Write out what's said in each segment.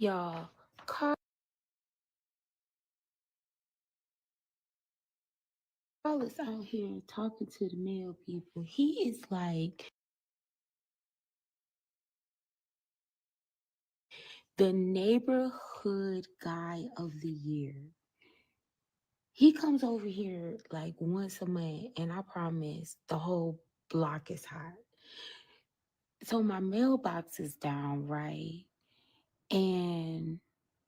Y'all, Carl is out here talking to the male people. He is like the neighborhood guy of the year. He comes over here like once a month, and I promise the whole block is hot. So my mailbox is down, right? And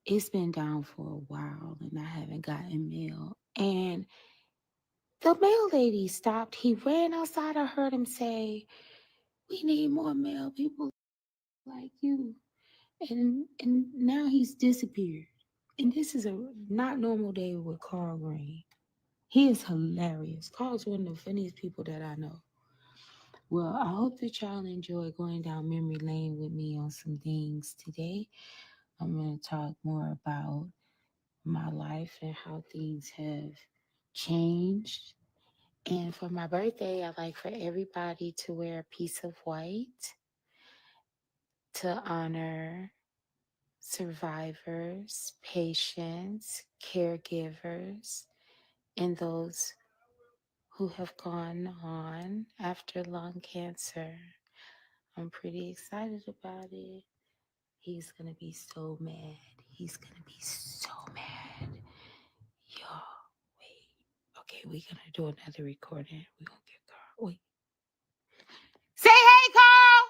it's been down for a while, and I haven't gotten mail. And the mail lady stopped. He ran outside. I heard him say, "We need more mail people like you." And now he's disappeared. And this is a not normal day with Carl Green. He is hilarious. Carl's one of the funniest people that I know. Well, I hope that y'all enjoy going down memory lane with me on some things today. I'm going to talk more about my life and how things have changed. And for my birthday, I like for everybody to wear a piece of white to honor survivors, patients, caregivers, and those who have gone on after lung cancer. I'm pretty excited about it. He's going to be so mad. He's going to be so mad. Y'all, wait. Okay, we're going to do another recording. We're going to get Carl. Wait. Say hey, Carl!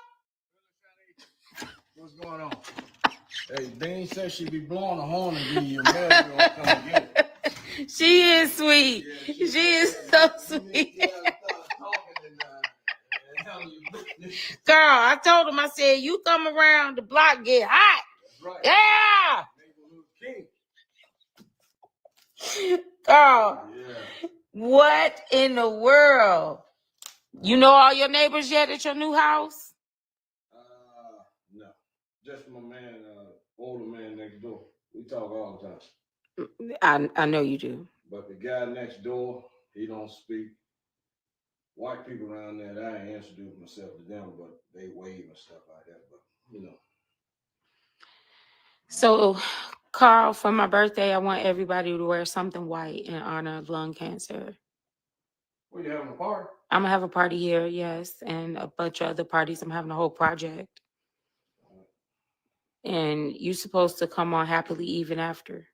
What's going on? Hey, Dean said she'd be blowing the horn and give you a mail. You don't come and get it. She is sweet. Yeah, she is so sweet. Girl, I told him, I said, you come around, the block get hot. Right. Yeah. King. Girl, Yeah. What in the world? You know all your neighbors yet at your new house? No. Just my man, older man next door. We talk all the time. I know you do. But the guy next door, he don't speak. White people around there, I ain't introduced myself to them, but they wave and stuff like that. But, you know. So, Carl, for my birthday, I want everybody to wear something white in honor of lung cancer. Well, you having a party? I'm going to have a party here, yes, and a bunch of other parties. I'm having a whole project. And you're supposed to come on happily even after.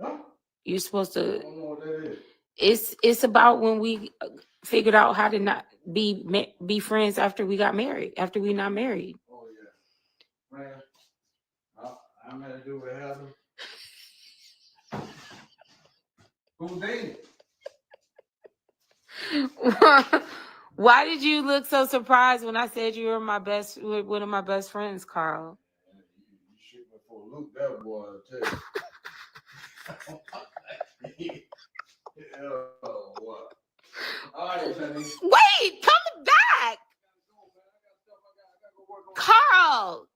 Huh? You're supposed to. I don't know what that is. It's about when we figured out how to not be friends after we got married, after we not married. Oh, yeah. Man, I'm going to do with Heather. Who's dating? Why did you look so surprised when I said you were one of my best friends, Carl? You shoot me for a loop, that boy, I tell you. Oh, what? All right, Sonny. Wait, come back. Carl.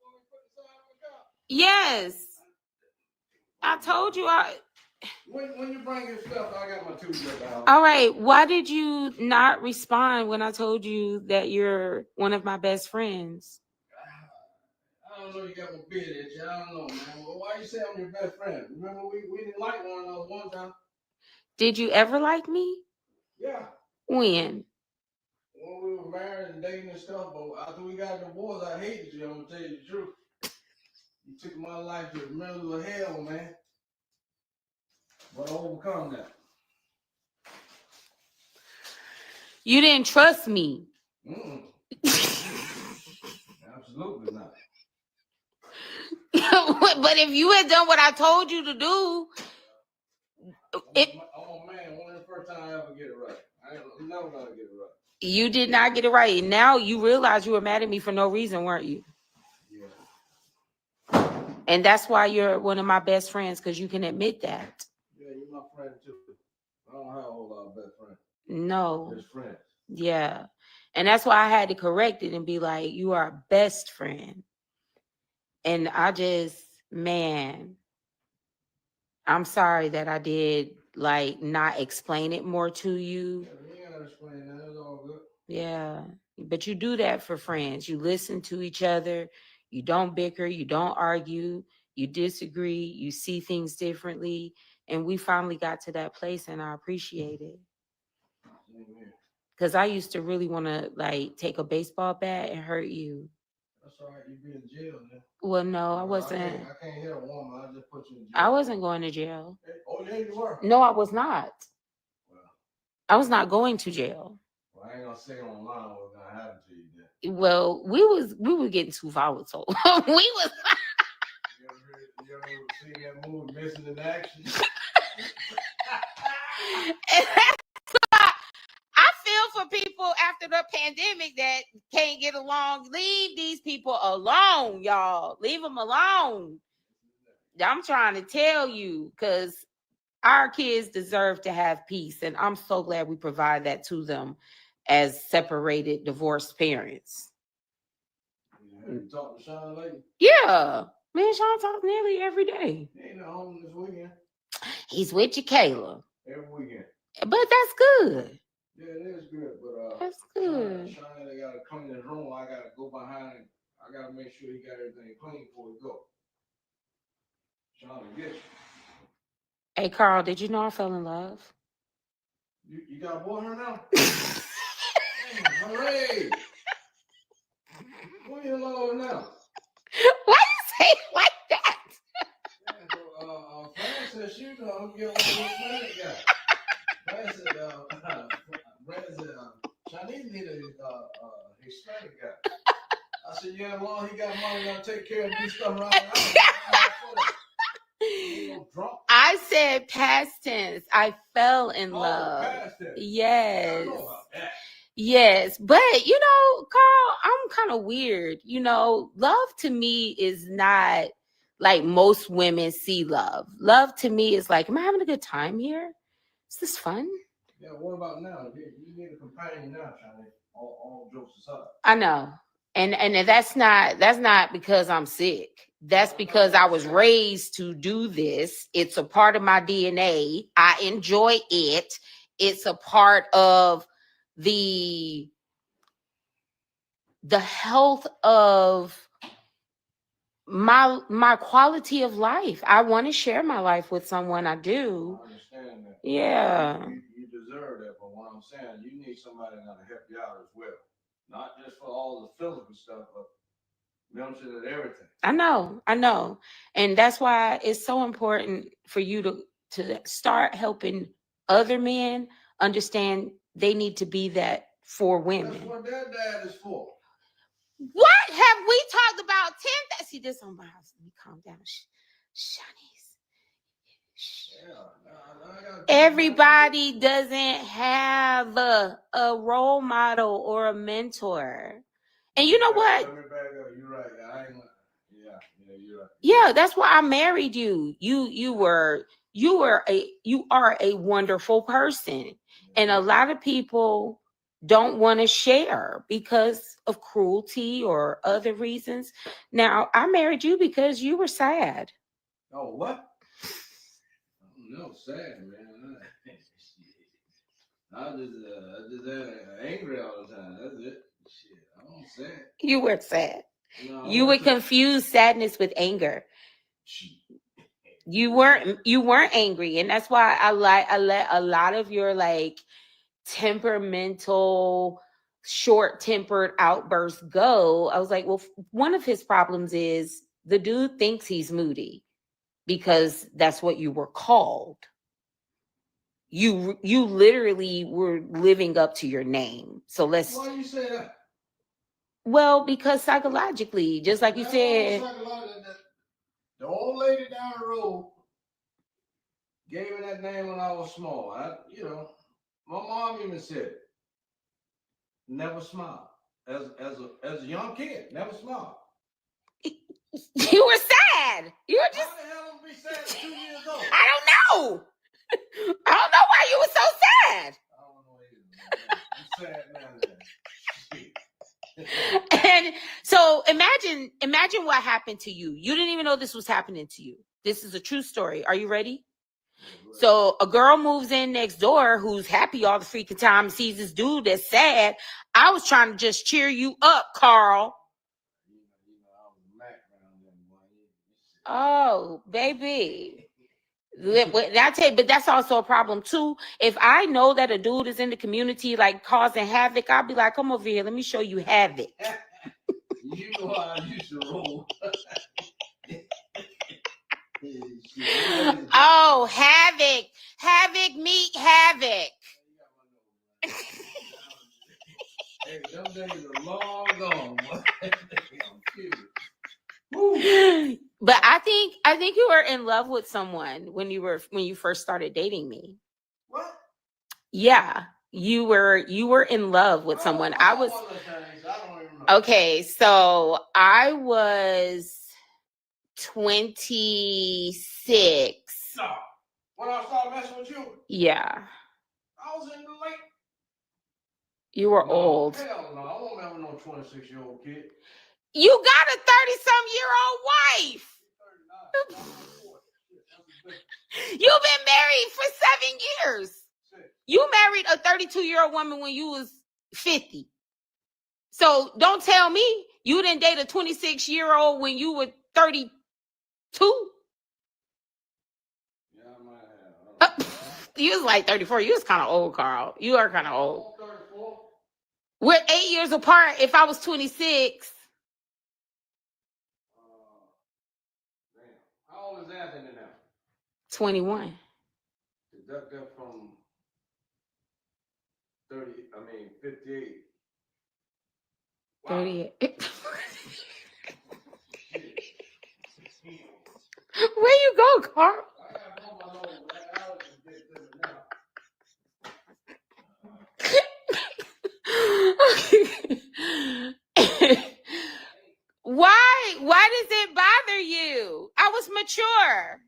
Yes. I told you When you bring your stuff, I got my tools at the house. All right. Why did you not respond when I told you that you're one of my best friends? I don't know. You got my beard at you. I don't know, man. Well, why you say I'm your best friend? Remember, we didn't like one another one time. Did you ever like me? Yeah. When? When we were married and dating and stuff, but after we got divorced, I hated you. I'm gonna tell you the truth. You took my life to the middle of hell, man. But I overcome that. You didn't trust me. Absolutely not. But if you had done what I told you to do, I'm a man. Only the first time I ever get it right. I'm never gonna get it right. You did not get it right. And now you realize you were mad at me for no reason, weren't you? Yeah. And that's why you're one of my best friends, because you can admit that. Yeah, you're my friend too. I don't have a whole lot of best friends. No. Just friends. Yeah. And that's why I had to correct it and be like, you are a best friend. And man, I'm sorry that I did not explain it more to you. Yeah, you gotta explain that. It's all good. Yeah. But you do that for friends. You listen to each other. You don't bicker. You don't argue. you disagree, you see things differently, and we finally got to that place, and I appreciate it. Because I used to really want to like take a baseball bat and hurt you. That's all right. You be in jail now. Well, no, I wasn't. I can't hit a woman. I just put you in jail. I wasn't going to jail. Oh, yeah, you were. No, I was not. Well, I was not going to jail. Well, I ain't gonna say online what's gonna happen to you then. Well, we were getting too volatile. We was. You ever seen that movie Missing in Action? I feel for people after the pandemic that can't get along. Leave these people alone, y'all. Leave them alone. I'm trying to tell you, because our kids deserve to have peace, and I'm so glad we provide that to them as separated, divorced parents. You talk to Sean lately? Yeah. Me and Sean talk nearly every day. He ain't at home this weekend. He's with you, Kayla. Every weekend. But that's good. Yeah, it is good, but that's good. Sean, they gotta clean his room. I gotta go behind him. I gotta make sure he got everything clean before we go. Sean will get you. Hey, Carl, did you know I fell in love? You got a boyfriend now? Damn, hooray! Who you in love with now? Why you say it like that? Yeah, Fran said she was gonna get one of this Hispanic guy. Fran said, Chinese need a Hispanic guy. I said, yeah, as long as he got money, gonna take care of these stuff around the house. I said past tense. I fell in love. Past tense. Yes. Yes. But, you know, Carl, I'm kind of weird. You know, love to me is not like most women see love. Love to me is like, am I having a good time here? Is this fun? Yeah, what about now? You need a companion now, Charlie. All jokes aside. I know. And that's not because I'm sick. That's because I was raised to do this. It's a part of my DNA. I enjoy it. It's a part of the health of my quality of life. I want to share my life with someone. I do. I understand that. Yeah. You deserve that, but what I'm saying, you need somebody that'll help you out as well. Not just for all the physical stuff, but mental and everything. I know. And that's why it's so important for you to start helping other men understand they need to be that for women. That's what their dad is for. What have we talked about? See this on my house. Let me calm down. Shanice. Yeah, everybody doesn't have a role model or a mentor. And you know what? Let me back up. You're right. You're right. Yeah, that's why I married you. You are a wonderful person. And a lot of people don't want to share because of cruelty or other reasons. Now, I married you because you were sad. Oh, what? No, sad, man. I just angry all the time. That's it. Shit, I'm sad. You were sad. No, you would confuse sadness with anger. You weren't angry, and that's why I let a lot of your like temperamental, short-tempered outbursts go. I was like, well, one of his problems is the dude thinks he's moody because that's what you were called. You literally were living up to your name. So let's. Why you say that? Well, because psychologically, just like you said. The old lady down the road gave me that name when I was small. My mom even said it. Never smile. As a young kid, never smile. You were sad. You were just. How the hell would be sad at 2 years old? I don't know. I don't know why you were so sad. I don't know either. I'm sad now. And so imagine what happened to you. You didn't even know this was happening to you. This is a true story. Are you ready? So a girl moves in next door who's happy all the freaking time, sees this dude that's sad. I was trying to just cheer you up, Carl. Oh, baby. I tell you, but that's also a problem too. If I know that a dude is in the community like causing havoc, I'll be like, come over here, let me show you havoc. You know how I used to roll. Oh, havoc. Havoc meet havoc. Hey, them days are long gone. I'm kidding. But I think you were in love with someone when you first started dating me. What? Yeah, you were in love with someone. I was okay. So I was 26. No. When I started messing with you? Yeah. I was in the late. You were old. Hell no, I won't have no 26-year-old kid. You got a 30-some-year-old wife. You've been married for 7 years. You married a 32-year-old woman when you was 50. So don't tell me you didn't date a 26-year-old when you were 32. Yeah, I might have. You was like 34. You was kind of old, Carl. You are kind of old. 34. We're 8 years apart. If I was 26. Damn. How old is Anthony now? 21. Deduct that from 58. Wow. 38. Where you go, Carl? I got to my nose. Alex is getting to me now. Why does it bother you? I was mature.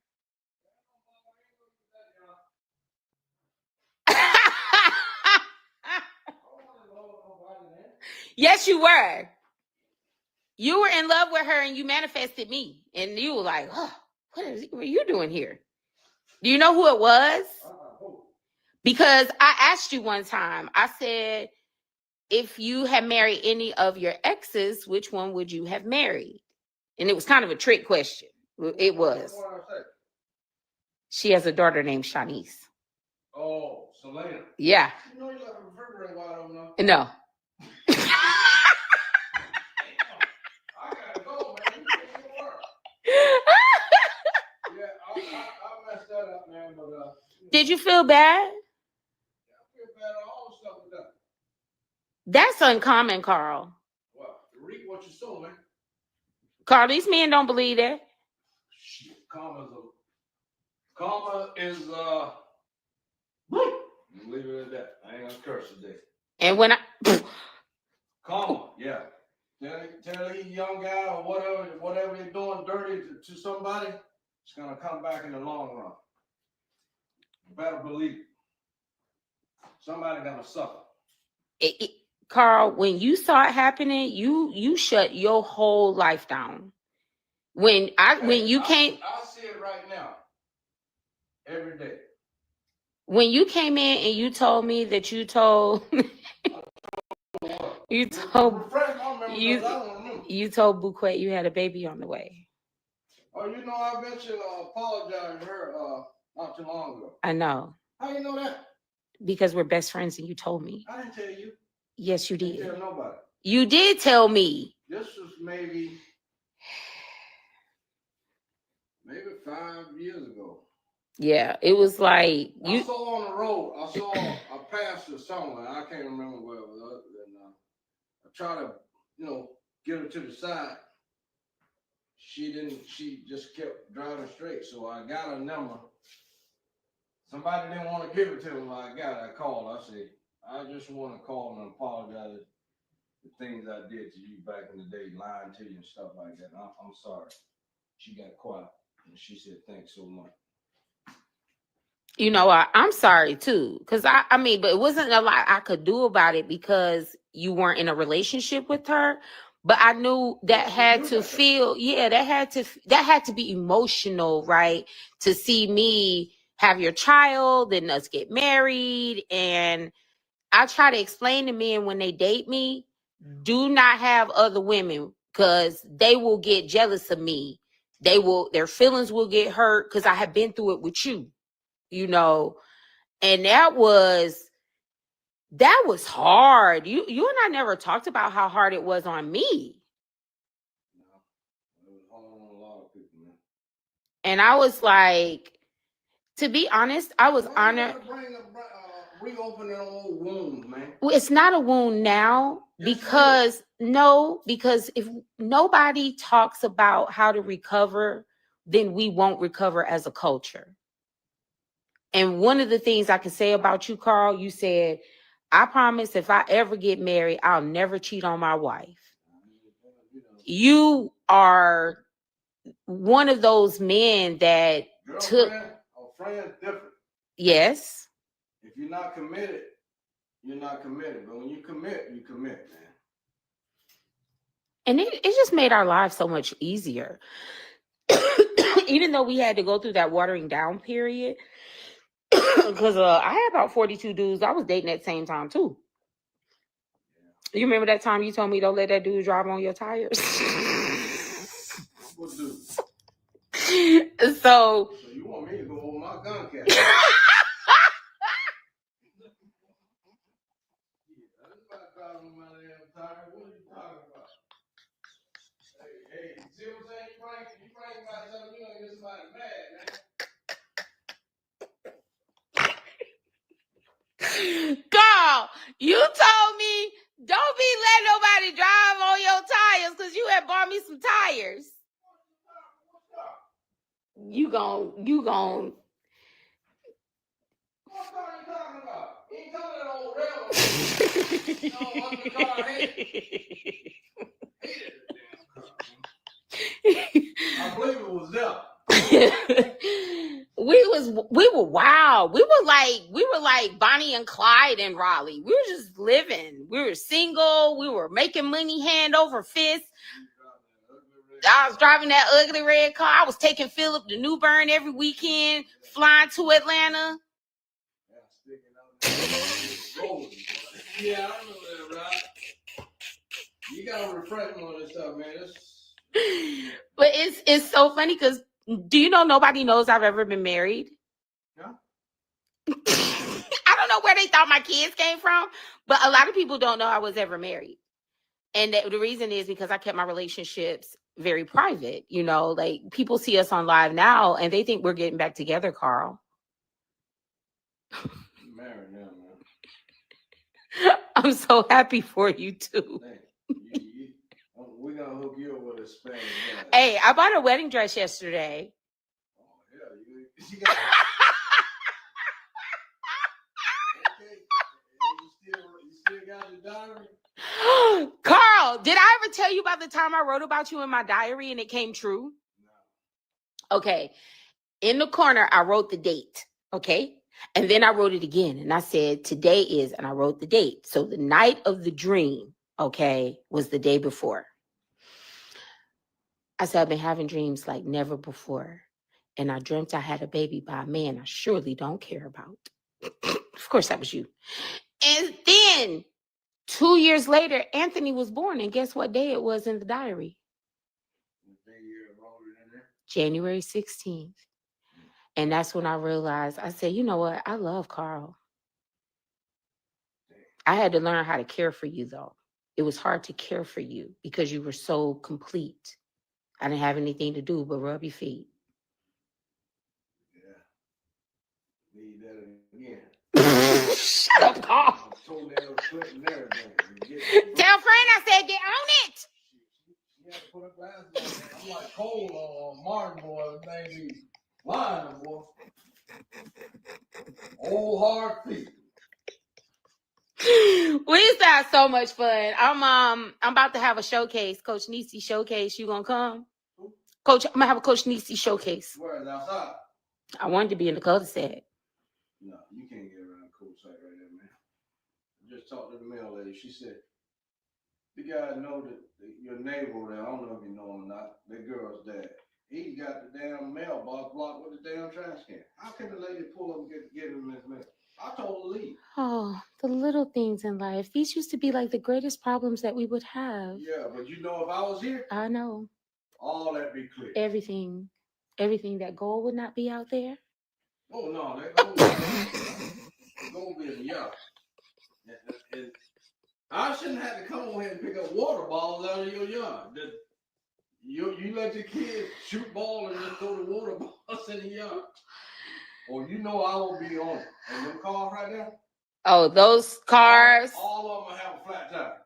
Yes, you were. You were in love with her and you manifested me. And you were like, oh, what are you doing here? Do you know who it was? Because I asked you one time, I said, if you had married any of your exes, which one would you have married? And it was kind of a trick question. It was. She has a daughter named Shanice. Oh, Selena. Yeah. You know you got a refrigerator wide open now. No. I gotta go, man. You take your work. Yeah, I messed that up, man. But did you feel bad? I feel bad on all the stuff we done. That's uncommon, Carl. What? You reap what you sow, man. Carl, these men don't believe that. Shit, karma is leave it at that. I ain't gonna curse today. And when Karma, yeah. Tell these young guy or whatever they're doing dirty to somebody, it's gonna come back in the long run. You better believe it. Somebody gonna suffer. Carl, when you saw it happening, you shut your whole life down. When you came, I see it right now. Every day. When you came in and you told me that you told you told Bouquet you had a baby on the way. Oh, you know I mentioned apologize to her not too long ago. I know. How you know that? Because we're best friends and you told me. I didn't tell you. Yes, you did. I didn't tell nobody. You did tell me. This was maybe 5 years ago. Yeah, it was like I saw on the road. I saw a pastor somewhere. I can't remember where it was. And I tried to, get her to the side. She didn't. She just kept driving straight. So I got her number. Somebody didn't want to give it to me. I got it. I called. I said, I just want to call and apologize for the things I did to you back in the day, lying to you and stuff like that. I'm sorry. She got quiet and she said, thanks so much. You know, I'm sorry too, because I mean, but it wasn't a lot I could do about it because you weren't in a relationship with her. But I knew that had to feel, that had to be emotional, right? To see me have your child and us get married. And I try to explain to men when they date me, do not have other women because they will get jealous of me Their feelings will get hurt because I have been through it with you, you know. And that was hard. You and I never talked about how hard it was on me. No, it was hard on a lot of people, man. And I was like, to be honest, I was honored. Reopening old wounds, man. Well, it's not a wound now because because if nobody talks about how to recover, then we won't recover as a culture. And one of the things I can say about you, Carl, you said, I promise if I ever get married, I'll never cheat on my wife. You are one of those men that took. Girlfriend or friend different. Yes. If you're not committed, you're not committed. But when you commit, man. And it just made our lives so much easier. Even though we had to go through that watering down period, because I had about 42 dudes I was dating at the same time too. You remember that time you told me don't let that dude drive on your tires? What dude? So you want me to go over my gun cap? What are you talking about? Hey, see what I'm saying? You bring about something, you gonna get somebody mad, man. Girl, you told me don't be letting nobody drive on your tires because you had bought me some tires. You gon' What car are you talking about? You ain't talking that old railroad. What the car hated? Hated the damn car, man. I believe it was them. we were wild. We were like Bonnie and Clyde in Raleigh. We were just living. We were single. We were making money hand over fist. I was driving that ugly red car. I was taking Philip to New Bern every weekend, flying to Atlanta. Yeah, I remember that, right? You gotta refresh me on this stuff, man. But it's so funny because do you know nobody knows I've ever been married? Yeah. I don't know where they thought my kids came from, but a lot of people don't know I was ever married. And the reason is because I kept my relationships very private. You know, like people see us on live now and they think we're getting back together, Carl. I'm married now, man. I'm so happy for you too. We're gonna hook you up with a Spanish. Hey, I bought a wedding dress yesterday. Oh yeah, you got. Okay. You still got your diary? Carl, did I ever tell you about the time I wrote about you in my diary and it came true? No. Okay. In the corner, I wrote the date. Okay. And then I wrote it again and I said, today is, and I wrote the date. So the night of the dream, okay, was the day before. I said, I've been having dreams like never before. And I dreamt I had a baby by a man I surely don't care about. Of course, that was you. And then 2 years later, Anthony was born. And guess what day it was in the diary? January 16th. And that's when I realized, I said, you know what? I love Carl. I had to learn how to care for you, though. It was hard to care for you because you were so complete. I didn't have anything to do but rub your feet. Yeah. Need that again. Shut up, Carl. Tell friend I said, get on it. She had to put her glasses on. I'm like Cole on Martin, boy. The thing be lying, boy. Old hard feet. We used to have so much fun. I'm about to have a showcase, Coach Nisi showcase. You gonna come? Coach, I'm gonna have a Coach Nisi showcase. Where is outside? I wanted to be in the cul-de-sac. No, you can't get around the cul-de-sac right there, man. I just talked to the mail lady. She said, the guy know that your neighbor there, I don't know if you know him or not, that girl's dad. He got the damn mailbox blocked with the damn trash can. How can the lady pull up and get him his mail? I told her to leave. Oh, the little things in life. These used to be like the greatest problems that we would have. Yeah, but you know if I was here? I know. all that be clear. Everything that gold would not be out there. Oh no, that gold be in the yard. And I shouldn't have to come over here and pick up water balls out of your yard. You let your kids shoot ball and just throw the water balls in the yard. Or you know I will be on it. And them cars right there. Oh, those cars. All of them have a flat tire.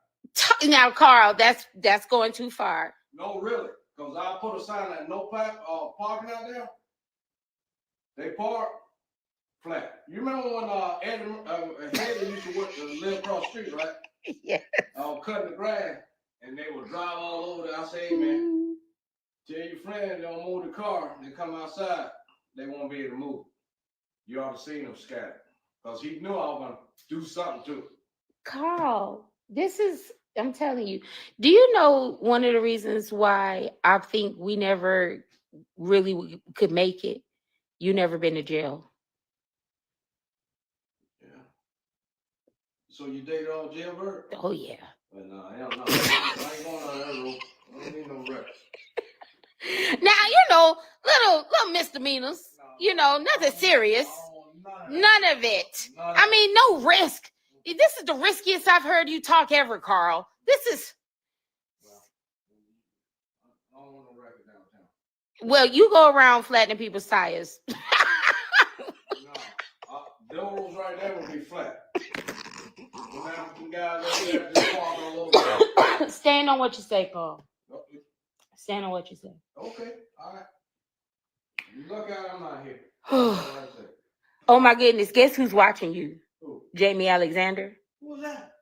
Now, Carl, that's going too far. No, really. Because I put a sign that no parking out there. They park flat. You remember when Haley used to live across the street, right? Yes. Cutting the grass, and they would drive all over there. I say, hey, man, tell your friend don't move the car. They come outside, they won't be able to move. You ought to see them scattered. Because he knew I was going to do something to it. Carl, I'm telling you, do you know one of the reasons why I think we never really could make it? You never been to jail. Yeah. So you dated all jailbird? Oh, yeah. But no, hell no. I ain't going on that road. I don't need no record. Now, little misdemeanors, nothing serious. None of it. I mean, no risk. This is the riskiest I've heard you talk ever, Carl. This is... I don't want no record downtown. Well, you go around flattening people's tires. No, those right there will be flat. Them African guys over there just walk a little bit. Stand on what you say, Carl. Okay. Stand on what you say. Okay, all right. You look out, I'm not here. Oh my goodness, guess who's watching you? Who? Jamie Alexander. Who's that?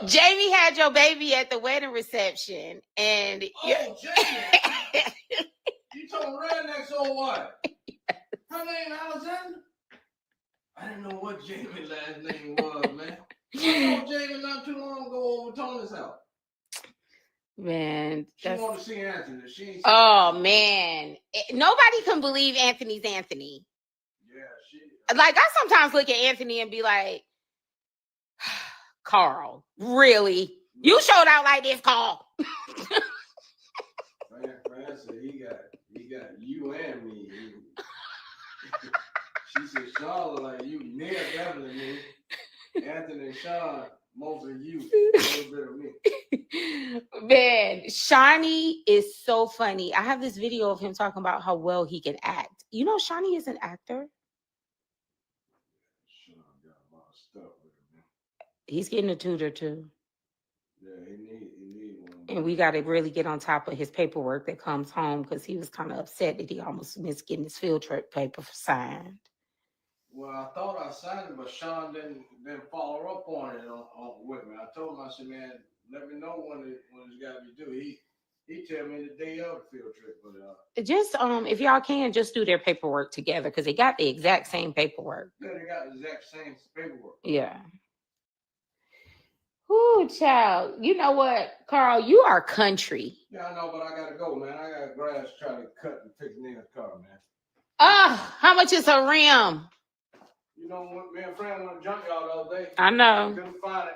Jamie had your baby at the wedding reception, and Jamie, you told Redneck's old wife. Her name Alexander. I didn't know what Jamie's last name was, man. I saw Jamie not too long ago over Tony's house. Man, she wanted to see Anthony. Man, nobody can believe Anthony's Anthony. Yeah, like I sometimes look at Anthony and be like, Carl, really? You showed out like this, Carl. Man said he got you and me. She said Sean look like you, near definitely me. Anthony and Sean, most of you, a little bit of me. Man, Shawnee is so funny. I have this video of him talking about how well he can act. You know, Shawnee is an actor. Sean got a lot of stuff with him, man. He's getting a tutor too. Yeah, he need one. And we got to really get on top of his paperwork that comes home because he was kind of upset that he almost missed getting his field trip paper signed. Well, I thought I signed it, but Sean didn't follow up on it with me. I told him, I said, man, let me know when it's got to be due. He tell me the day of the field trip, but just if y'all can just do their paperwork together because they got the exact same paperwork. Yeah, they got the exact same paperwork. Yeah. Ooh, child. You know what, Carl? You are country. Yeah, I know, but I gotta go, man. I got grass trying to cut and fix Nina's car, man. How much is a rim? You know, me and Fran went to junkyard the other day. I know. Couldn't find it.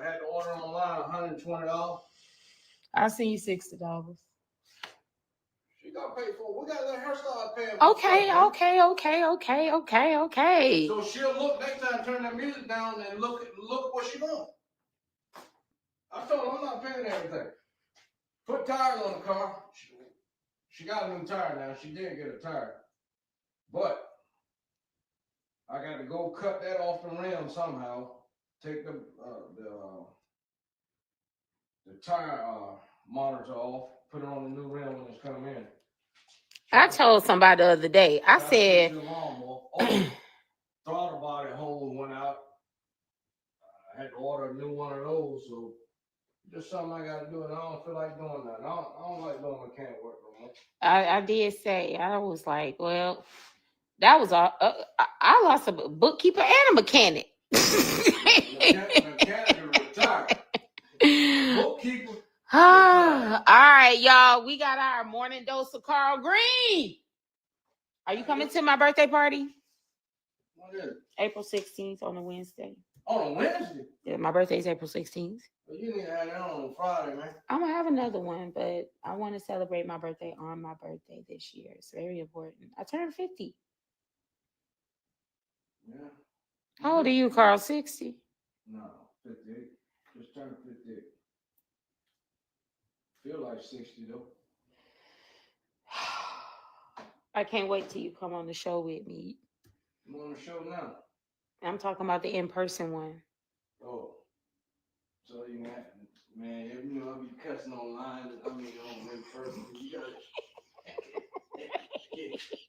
Had to order them online, $120. I'll send you $60. She got to pay for it. We got to let her start paying for it. Okay. So she'll look next time, turn that music down, and look what she doing. I told her I'm not paying everything. Put tires on the car. She got a new tire now. She did get a tire. But I got to go cut that off the rim somehow. Take the tire monitor off. Put it on the new rim when it's coming in. I told somebody the other day. I said, throttle body hole went out. I had to order a new one of those. So just something I got to do, and I don't feel like doing that. I don't like doing mechanic work no more. I did say, I was like, well, that was all. I lost a bookkeeper and a mechanic. Mechanic retired. Bookkeeper. All right, y'all. We got our morning dose of Carl Green. Are you coming to my birthday party? When is it? April 16th on a Wednesday. On a Wednesday? Yeah, my birthday is April 16th. Well, you need to have that on Friday, man. I'm gonna have another one, but I want to celebrate my birthday on my birthday this year. It's very important. I turned 50. Yeah. How old are you, Carl? 60? No, 58. Just turned 58. Feel like 60 though. I can't wait till you come on the show with me. I'm on the show now. I'm talking about the in-person one. Oh. So you man, you know I be cussing online. I mean on in person. You got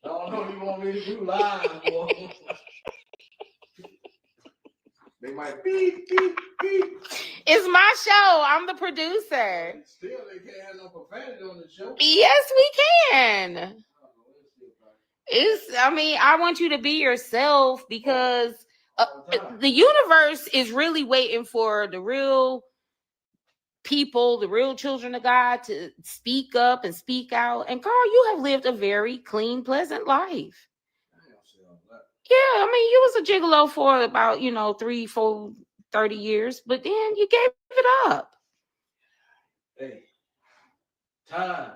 I don't know if you want me to do live, boy. They might beep, beep, beep. It's my show. I'm the producer. Still, they can't have no profanity on the show. Yes, we can. I mean, I want you to be yourself because the universe is really waiting for the real people, the real children of God to speak up and speak out. And Carl, you have lived a very clean, pleasant life. Yeah, I mean, you was a gigolo for about, 3, 4, 30 years, but then you gave it up. Hey, time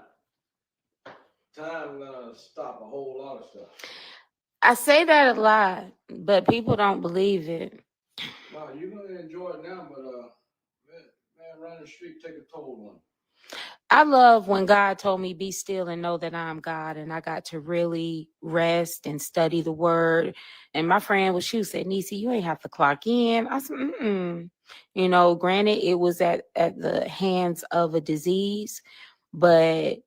gonna stop a whole lot of stuff. I say that a lot, but people don't believe it. No, you're gonna enjoy it now, but man, running the street take a toll on. I love when God told me, be still and know that I'm God. And I got to really rest and study the word. And my friend she said, Nisi, you ain't have to clock in. I said, granted, it was at the hands of a disease, but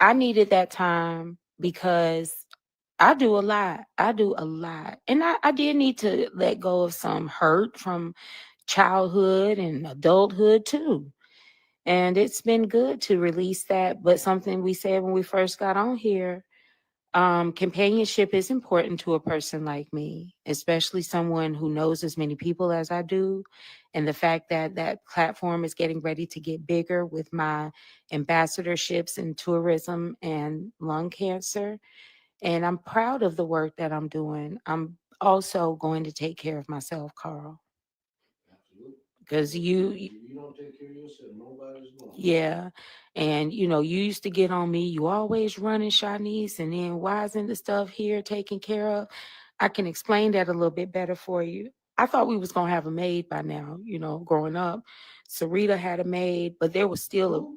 I needed that time because I do a lot. I do a lot. And I did need to let go of some hurt from childhood and adulthood too. And it's been good to release that. But something we said when we first got on here, companionship is important to a person like me, especially someone who knows as many people as I do. And the fact that that platform is getting ready to get bigger with my ambassadorships in tourism and lung cancer. And I'm proud of the work that I'm doing. I'm also going to take care of myself, Carl. Because you don't take care of yourself, nobody's going. Yeah. And you used to get on me. You always running, Shanice, and then why isn't the stuff here taken care of? I can explain that a little bit better for you. I thought we was gonna have a maid by now, growing up. Sarita had a maid, but there was still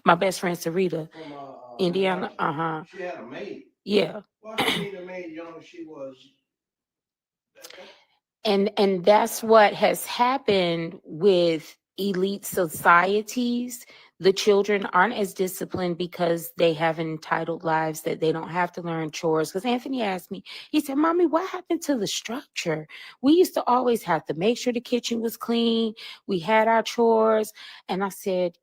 my best friend Sarita, from Indiana. Uh-huh. She had a maid. Yeah. Why she need a maid young she was? And that's what has happened with elite societies. The children aren't as disciplined because they have entitled lives that they don't have to learn chores. Because Anthony asked me, he said, Mommy, what happened to the structure? We used to always have to make sure the kitchen was clean. We had our chores. And I said,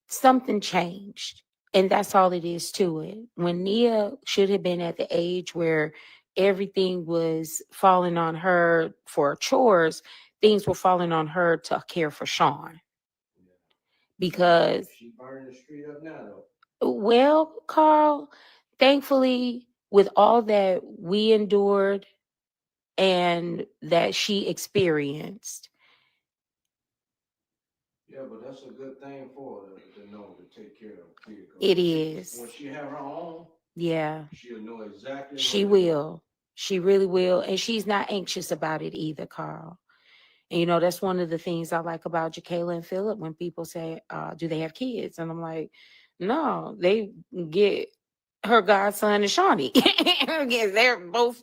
something changed. And that's all it is to it. When Nia should have been at the age where everything was falling on her for chores, things were falling on her to care for Sean. Because she burned the street up now, though. Well, Carl, thankfully, with all that we endured and that she experienced. Yeah, but that's a good thing for her to know to take care of kids. It is. When she have her own, yeah, she'll know exactly. She will. She really will. And she's not anxious about it either, Carl. And, that's one of the things I like about Jacayla and Philip when people say, do they have kids? And I'm like, no, they get her godson and Shawnee. They're both,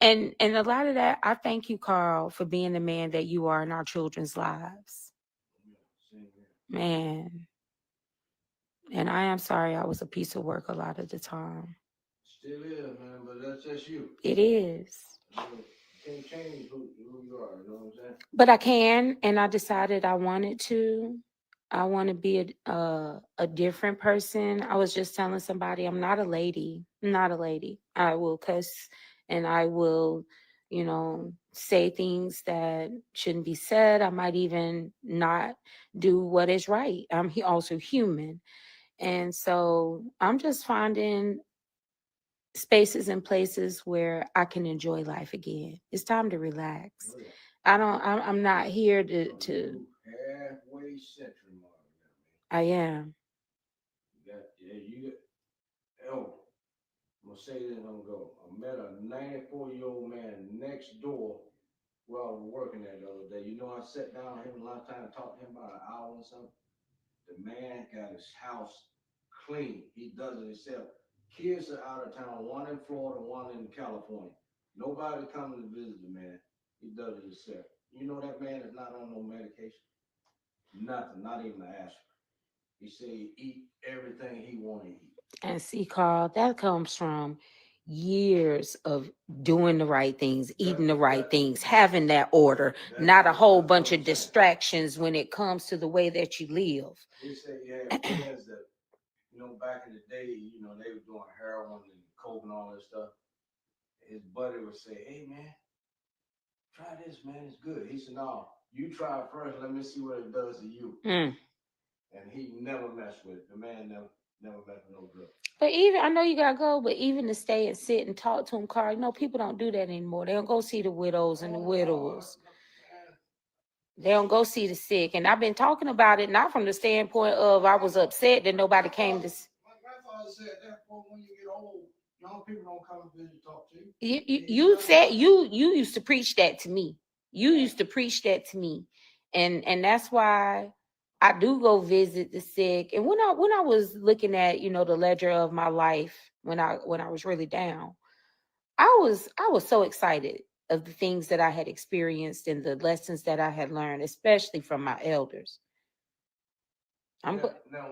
and a lot of that, I thank you, Carl, for being the man that you are in our children's lives. Man. And I am sorry I was a piece of work a lot of the time. Still is, man, but that's just you. It is. You can't change who you are, you know what I'm saying? But I can, and I decided I wanted to. I want to be a different person. I was just telling somebody I'm not a lady. I'm not a lady. I will cuss and I will, say things that shouldn't be said. I might even not do what is right. I'm also human. And so I'm just finding spaces and places where I can enjoy life again. It's time to relax. Oh, yeah. I'm not here to So to you halfway century mark, I am. man. You oh, I'm gonna say this and I'm gonna go. I met a 94-year-old man next door where I was working there the other day. You know, I sat down with him a lot of time and talked to him about an hour and something. The man got his house clean. He does it himself. Kids are out of town, one in Florida, one in California. Nobody coming to visit the man. He does it himself. You know that man is not on no medication. Nothing, not even an aspirin. He said he eat everything he want to eat. And see, Carl, that comes from years of doing the right things, eating the right things, having that order, not a whole That's what bunch I'm of saying. distractions when it comes to the way that you live. He said he had friends that, back in the day, they were doing heroin and coke and all that stuff. His buddy would say, "Hey man, try this, man. It's good." He said, "No, you try it first. Let me see what it does to you." Mm. And he never messed with it. The man never messed with no drug. But even I know you gotta go, but even to stay and sit and talk to him, Carl, people don't do that anymore. They don't go see the widows and the Oh no, widowers. man. They don't go see the sick. And I've been talking about it not from the standpoint of I was upset that nobody came to. My grandfather said that when you get old, young people don't come and visit and talk to you. You said you used to preach that to me. You used to preach that to me, and that's why I do go visit the sick. And when I was looking at the ledger of my life when I was really down, I was so excited of the things that I had experienced and the lessons that I had learned, especially from my elders. I'm Now,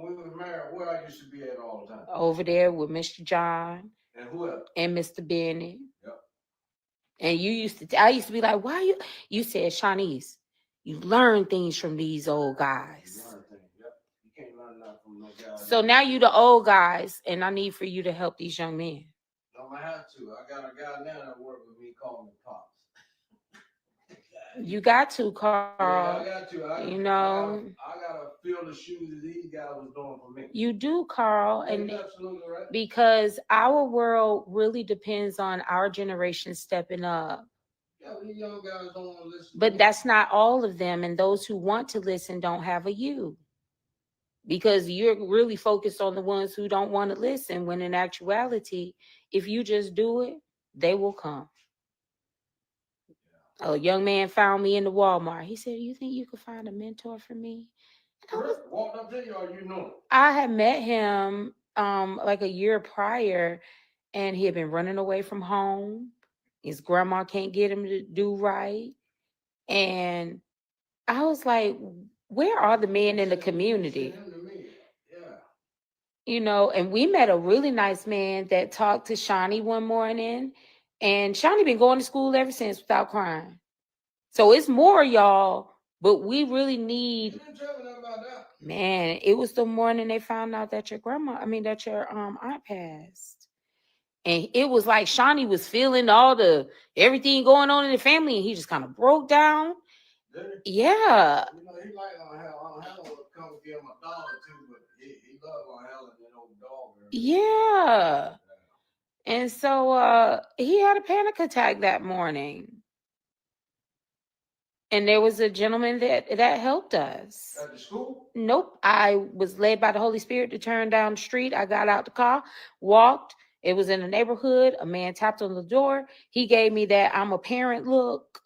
when we were married, where I used to be at all the time. over there with Mr. John And who else? and Mr. Bennett. Yep. And I used to be like, why you said, Shawnees, you learn things from these old You guys. learn things. Yep. You can't learn nothing from no guys. So now you the old guys, and I need for you to help these young men. I'm gonna have to. I got a guy now that work with me called me Pops. You got to, Carl. Yeah, I got to. I gotta feel the shoes that these guys was doing for me. You do, Carl. Yeah, and you're absolutely right. Because our world really depends on our generation stepping up. Yeah, these young guys don't want to listen. But that's not all of them. And those who want to listen don't have a you. Because you're really focused on the ones who don't want to listen, when in actuality, if you just do it, they will come. A young man found me in the Walmart. He said, "You think you could find a mentor for me?" And walked up to you, or you know? I had met him like a year prior, and he had been running away from home. His grandma can't get him to do right. And I was like, where are the men in the community? Yeah. And we met a really nice man that talked to Shawnee one morning, and Shawnee been going to school ever since without crying. So it's more, y'all, but we really need. You didn't tell me nothing about that. Man, it was the morning they found out that that your aunt passed. And it was like Shawnee was feeling all the everything going on in the family, and he just kind of broke down. Did he? Yeah. He liked on Helen would come give him $1 too, but he loved on Helen and old dog. Yeah. And so he had a panic attack that morning. And there was a gentleman that helped us. At the school? Nope. I was led by the Holy Spirit to turn down the street. I got out the car, walked. It was in the neighborhood. A man tapped on the door. He gave me that I'm a parent look.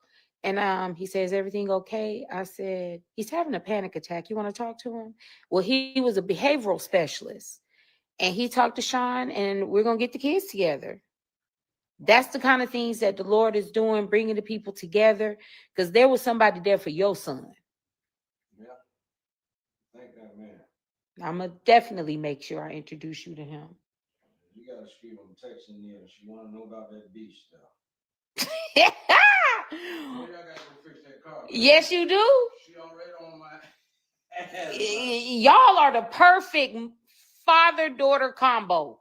And he says, "Everything okay?" I said, "He's having a panic attack. You want to talk to him?" Well, he was a behavioral specialist. And he talked to Sean, and we're going to get the kids together. That's the kind of things that the Lord is doing, bringing the people together, because there was somebody there for your son. Yeah. Thank that man. I'm going to definitely make sure I introduce you to him. You got to shoot him text in there. She want to know about that beach stuff. Yeah. I got to go fix that car. Yes, you do. She already on my ass. Y'all are the perfect father-daughter combo.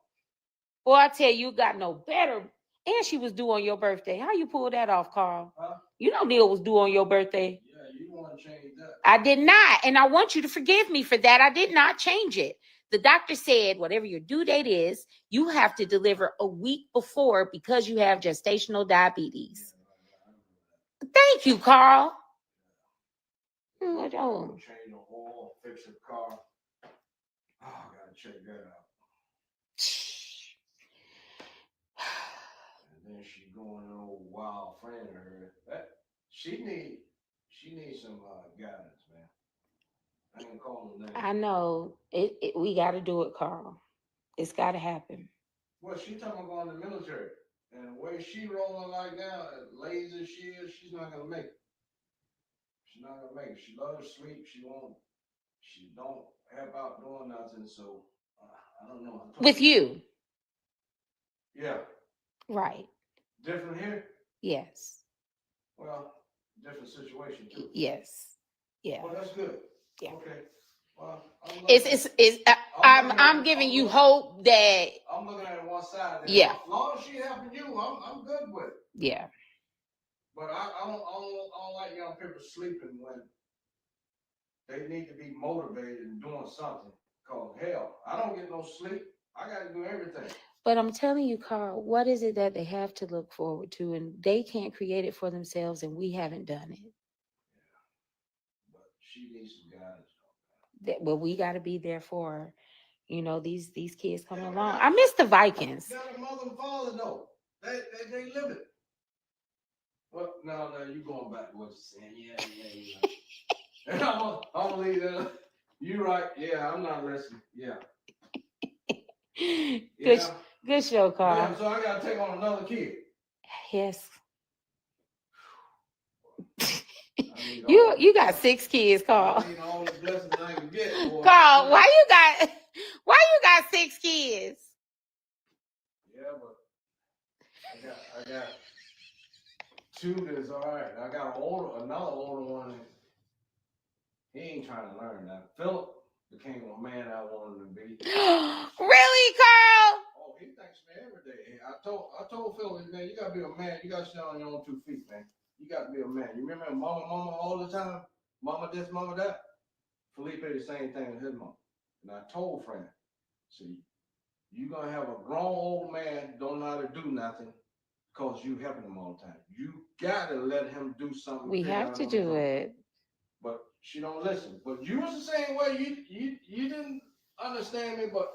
Boy, I tell you, got no better. And she was due on your birthday. How you pull that off, Carl? Huh? You know Neil was due on your birthday. Yeah, you want to change that. I did not. And I want you to forgive me for that. I did not change it. The doctor said whatever your due date is, you have to deliver a week before because you have gestational diabetes. Thank you, Carl. What? Oh. Change the oil, fix the car. Oh, I gotta check that out. And then she going an old wild friend of her. She needs some guidance, man. I ain't calling her name. I know it. We got to do it, Carl. It's got to happen. Well, she talking about going to the military, and the way she rolling like now, as lazy as she is, she's not gonna make it. She's not gonna make it. She loves to sleep. She won't. She don't help out doing nothing. So I don't know. With you. Yeah. Right. Different here? Yes. Well, different situation too. Yes. Yeah. Well, that's good. Yeah. Okay. Well, I'm giving you hope that I'm looking at one side. Yeah. As long as she helping you, I'm good with it. Yeah. But I don't like young people sleeping when they need to be motivated and doing something. Cause hell, I don't get no sleep. I got to do everything. But I'm telling you, Carl, what is it that they have to look forward to? And they can't create it for themselves, and we haven't done it. Yeah. But she needs some guidance. Well, we got to be there for her. You know, these kids coming along. I miss the Vikings. Got a mother and father, though. They live it. Well, no, you going back to what you're saying. Yeah. And I'm going to leave that. You right. Yeah, I'm not listening. Yeah. Good show, Carl. Yeah, so I got to take on another kid. Yes. You got 6 kids, Carl. I need all the blessings I can get. Boy. Carl, why you got 6 kids? Yeah, but I got 2 that's all right. I got another older one. He ain't trying to learn that. Philip became a man I wanted to be. Really, Carl? Oh, he thanks me every day. I told Philip, man, you gotta be a man. You gotta stand on your own 2 feet, man. You gotta be a man. You remember mama all the time? Mama this, mama that. Felipe the same thing with his mom. And I told Fran, see, you gonna have a grown old man don't know how to do nothing because you helping him all the time. You gotta let him do something. We have to do it. But she don't listen. But you was the same way. You didn't understand me, but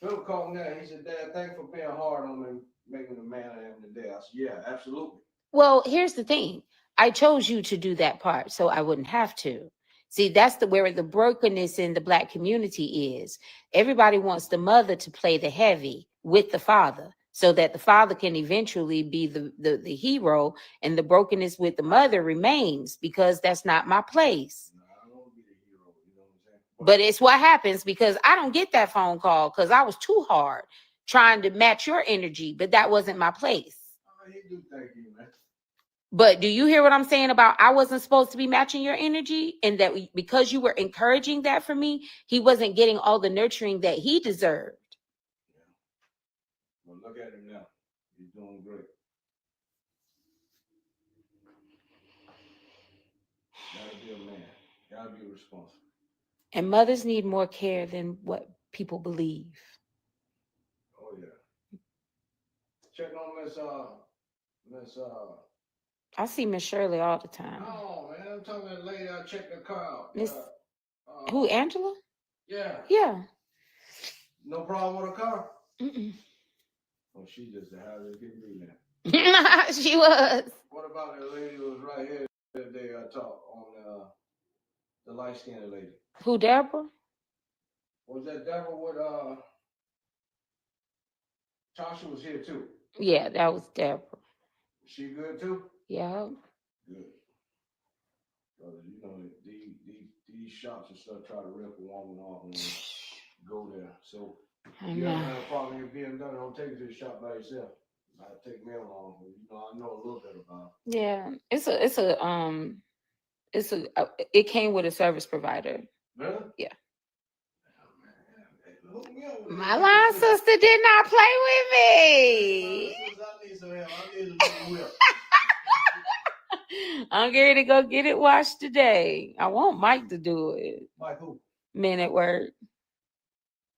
Phil called me there. He said, Dad, thanks for being hard on me, making the man I am today. I said, yeah, absolutely. Well, here's the thing. I chose you to do that part so I wouldn't have to. See, that's where the brokenness in the Black community is. Everybody wants the mother to play the heavy with the father so that the father can eventually be the hero, and the brokenness with the mother remains because that's not my place. No, I don't want to be the hero, you know what I'm saying? But it's what happens because I don't get that phone call because I was too hard trying to match your energy, but that wasn't my place. Oh, he do thank you, man. But do you hear what I'm saying about I wasn't supposed to be matching your energy, and that because you were encouraging that for me, he wasn't getting all the nurturing that he deserved. Yeah. Well, look at him now. He's doing great. Gotta be a man. Gotta be responsible. And mothers need more care than what people believe. Oh yeah. Check on Miss I see Miss Shirley all the time. Oh man, I'm talking to that lady. I checked the car out. Miss who, Angela? Yeah. Yeah. No problem with her car? Mm-mm. Well, she just how it can be now. She was. What about the lady who was right here that day I talked on the light-skinned lady? Who, Deborah? Was that Deborah with Tasha was here too? Yeah, that was Deborah. She good too? Yeah. Good. Because you know these shops and stuff try to rip a woman off and go there. So you ever have a problem here being done, don't take it to the shop by yourself. I take me along, but you know I know a little bit about it. Yeah, it came with a service provider. Really? Yeah. My line sister did not play with me. I need some help. I need a little whip. I'm ready to go get it washed today. I want Mike to do it. Mike who? Men at Work.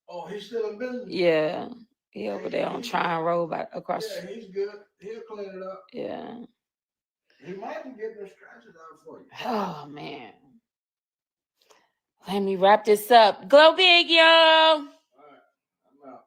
Oh, he's still in business? Yeah. He over there on Trine Road across. Yeah, he's good. He'll clean it up. Yeah. He might be getting the scratches out for you. Oh, man. Let me wrap this up. Glow big, y'all. All right, I'm out.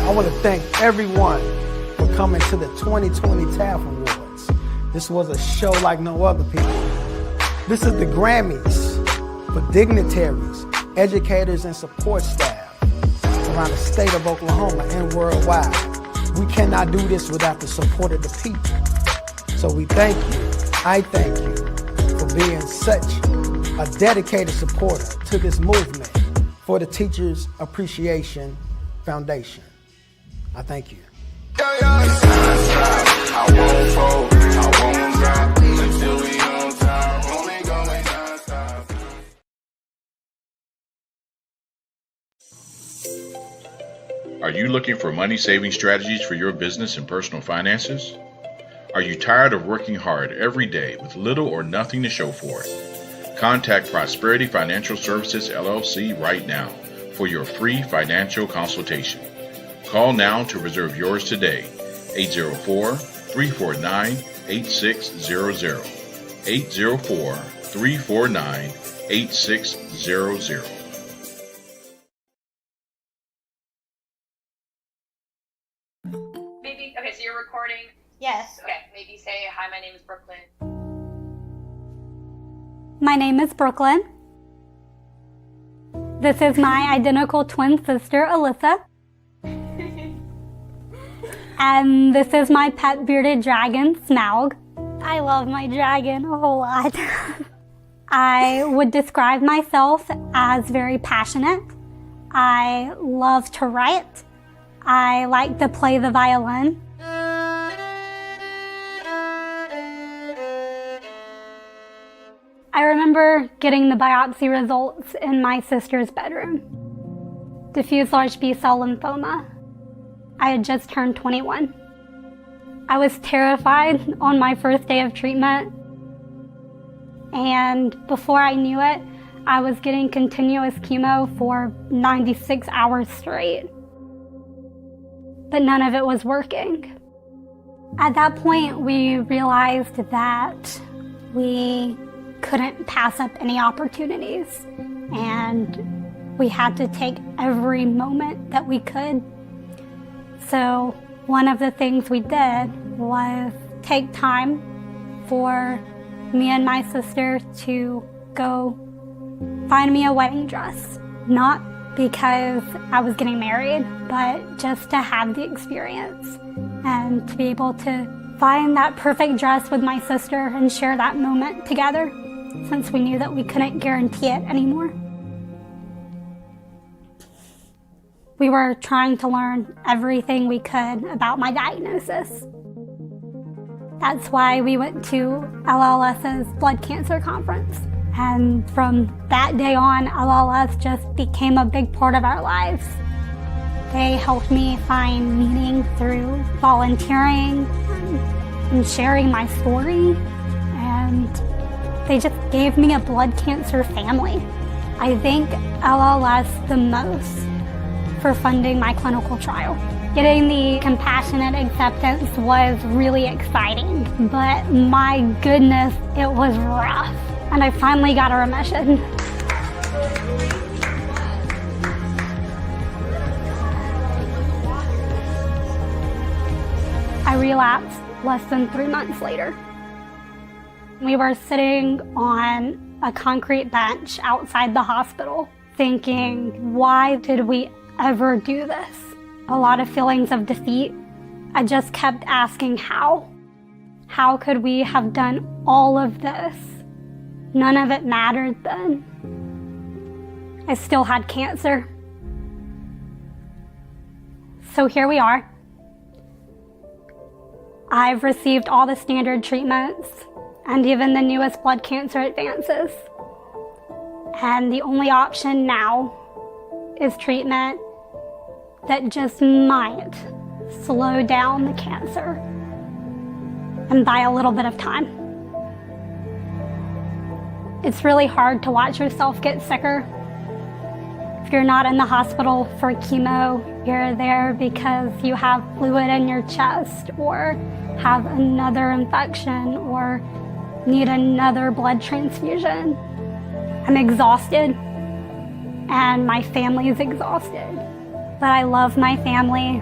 I want to thank everyone for coming to the 2020 TAF Awards. This was a show like no other, people. This is the Grammys for dignitaries, educators, and support staff around the state of Oklahoma and worldwide. We cannot do this without the support of the people. So we thank you, I thank you, for being such a dedicated supporter to this movement for the Teachers Appreciation Foundation. I thank you. Are you looking for money-saving strategies for your business and personal finances? Are you tired of working hard every day with little or nothing to show for it? Contact Prosperity Financial Services, LLC right now for your free financial consultation. Call now to reserve yours today, 804-349-8600, 804-349-8600. Maybe, okay, so you're recording? Yes. Okay, maybe say, hi, my name is Brooklyn. My name is Brooklyn. This is my identical twin sister, Alyssa. And this is my pet bearded dragon, Smaug. I love my dragon a whole lot. I would describe myself as very passionate. I love to write. I like to play the violin. I remember getting the biopsy results in my sister's bedroom. Diffuse large B-cell lymphoma. I had just turned 21. I was terrified on my first day of treatment, and before I knew it, I was getting continuous chemo for 96 hours straight. But none of it was working. At that point, we realized that we couldn't pass up any opportunities, and we had to take every moment that we could. So one of the things we did was take time for me and my sister to go find me a wedding dress. Not because I was getting married, but just to have the experience and to be able to find that perfect dress with my sister and share that moment together, since we knew that we couldn't guarantee it anymore. We were trying to learn everything we could about my diagnosis. That's why we went to LLS's blood cancer conference. And from that day on, LLS just became a big part of our lives. They helped me find meaning through volunteering and sharing my story. And they just gave me a blood cancer family. I thank LLS the most for funding my clinical trial. Getting the compassionate acceptance was really exciting, but my goodness, it was rough. And I finally got a remission. I relapsed less than 3 months later. We were sitting on a concrete bench outside the hospital thinking, why did we ever do this? A lot of feelings of defeat I just kept asking how. How could we have done all of this? None of it mattered then. I still had cancer. So here we are. I've received all the standard treatments and even the newest blood cancer advances. And the only option now is treatment that just might slow down the cancer and buy a little bit of time. It's really hard to watch yourself get sicker. If you're not in the hospital for chemo, you're there because you have fluid in your chest or have another infection or need another blood transfusion. I'm exhausted and my family is exhausted, but I love my family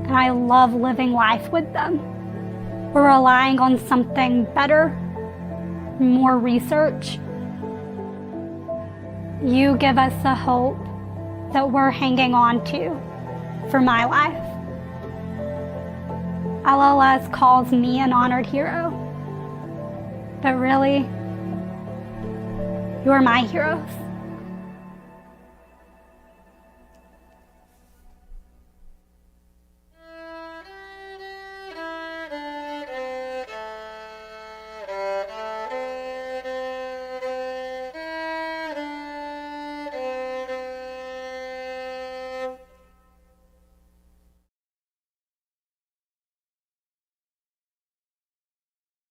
and I love living life with them. We're relying on something better, more research. You give us the hope that we're hanging on to for my life. LLS calls me an honored hero, but really, you're my heroes.